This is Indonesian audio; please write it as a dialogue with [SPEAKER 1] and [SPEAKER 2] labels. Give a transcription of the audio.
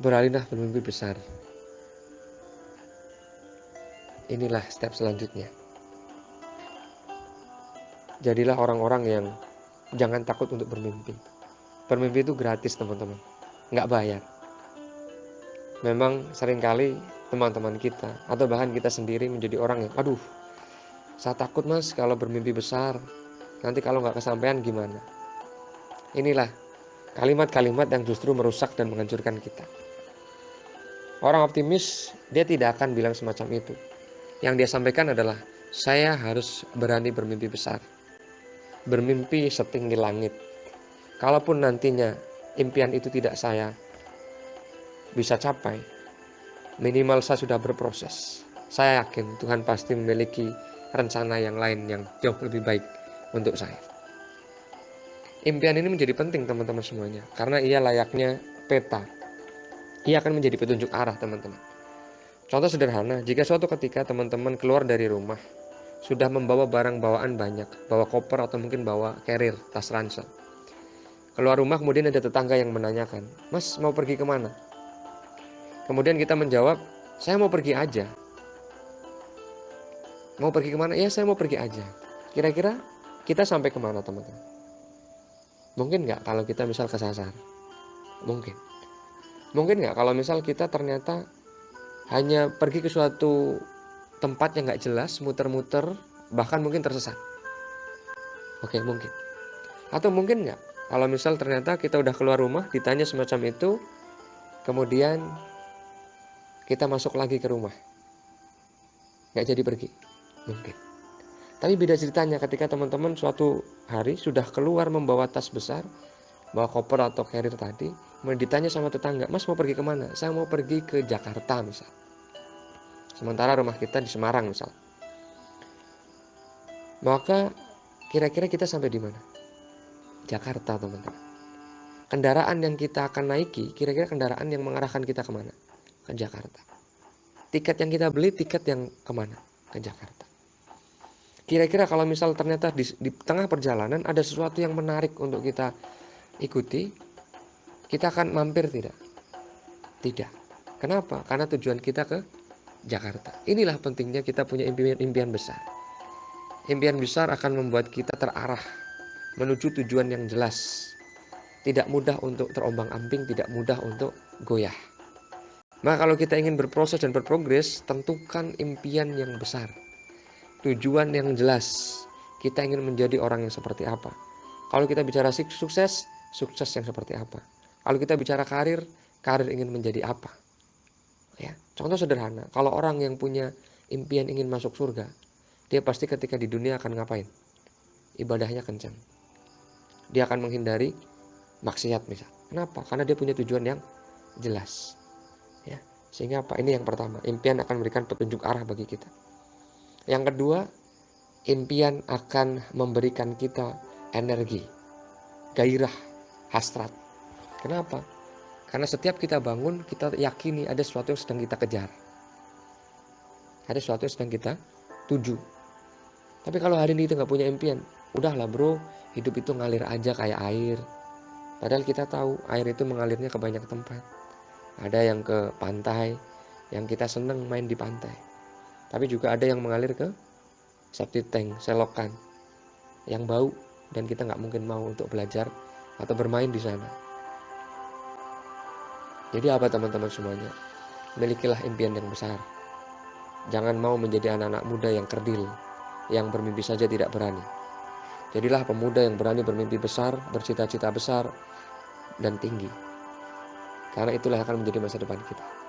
[SPEAKER 1] Beralihlah bermimpi besar. Inilah step selanjutnya. Jadilah orang-orang yang jangan takut untuk bermimpi. Bermimpi itu gratis teman-teman, nggak bayar. Memang seringkali teman-teman kita atau bahkan kita sendiri menjadi orang yang aduh, saya takut mas kalau bermimpi besar, nanti kalau nggak kesampaian gimana. Inilah kalimat-kalimat yang justru merusak dan menghancurkan kita. Orang optimis dia tidak akan bilang semacam itu. Yang dia sampaikan adalah saya harus berani bermimpi besar, bermimpi setinggi langit. Kalaupun nantinya impian itu tidak saya bisa capai, minimal saya sudah berproses. Saya yakin Tuhan pasti memiliki rencana yang lain yang jauh lebih baik untuk saya. Impian ini menjadi penting teman-teman semuanya, karena ia layaknya peta. Ia akan menjadi petunjuk arah teman-teman. Contoh sederhana, jika suatu ketika teman-teman keluar dari rumah, sudah membawa barang bawaan banyak, bawa koper atau mungkin bawa carrier, tas ransel. Keluar rumah kemudian ada tetangga yang menanyakan, mas mau pergi kemana? Kemudian kita menjawab, saya mau pergi aja. Mau pergi kemana? Ya saya mau pergi aja. Kira-kira kita sampai kemana teman-teman? Mungkin nggak kalau kita misal kesasar? Mungkin. Mungkin nggak kalau misal kita ternyata hanya pergi ke suatu tempat yang nggak jelas, muter-muter, bahkan mungkin tersesat? Oke, mungkin. Atau mungkin nggak kalau misal ternyata kita udah keluar rumah, ditanya semacam itu, kemudian kita masuk lagi ke rumah, nggak jadi pergi? Mungkin. Tapi beda ceritanya ketika teman-teman suatu hari sudah keluar membawa tas besar, bawa koper atau carrier tadi, kemudian ditanya sama tetangga, mas mau pergi kemana? Saya mau pergi ke Jakarta misal. Sementara rumah kita di Semarang misal. Maka kira-kira kita sampai di mana? Jakarta teman-teman. Kendaraan yang kita akan naiki, kira-kira kendaraan yang mengarahkan kita kemana? Ke Jakarta. Tiket yang kita beli, tiket yang kemana? Ke Jakarta. Kira-kira kalau misal ternyata di tengah perjalanan ada sesuatu yang menarik untuk kita ikuti, kita akan mampir tidak? Tidak. Kenapa? Karena tujuan kita ke Jakarta. Inilah pentingnya kita punya impian besar. Impian besar akan membuat kita terarah menuju tujuan yang jelas. Tidak mudah untuk terombang-ambing, tidak mudah untuk goyah. Maka kalau kita ingin berproses dan berprogres, tentukan impian yang besar. Tujuan yang jelas. Kita ingin menjadi orang yang seperti apa. Kalau kita bicara sukses, sukses yang seperti apa. Kalau kita bicara karir, karir ingin menjadi apa. Ya, contoh sederhana, kalau orang yang punya impian ingin masuk surga, dia pasti ketika di dunia akan ngapain? Ibadahnya kencang. Dia akan menghindari maksiat misal. Kenapa? Karena dia punya tujuan yang jelas. Ya, sehingga apa? Ini yang pertama, impian akan memberikan petunjuk arah bagi kita. Yang kedua, impian akan memberikan kita energi, gairah, hasrat. Kenapa? Karena setiap kita bangun, kita yakini ada sesuatu yang sedang kita kejar. Ada sesuatu yang sedang kita tuju. Tapi kalau hari ini kita nggak punya impian, udahlah bro, hidup itu ngalir aja kayak air. Padahal kita tahu air itu mengalirnya ke banyak tempat. Ada yang ke pantai, yang kita seneng main di pantai. Tapi juga ada yang mengalir ke septic tank, selokan, yang bau dan kita nggak mungkin mau untuk belajar atau bermain di sana. Jadi apa teman-teman semuanya? Milikilah impian yang besar. Jangan mau menjadi anak-anak muda yang kerdil, yang bermimpi saja tidak berani. Jadilah pemuda yang berani bermimpi besar, bercita-cita besar dan tinggi. Karena itulah yang akan menjadi masa depan kita.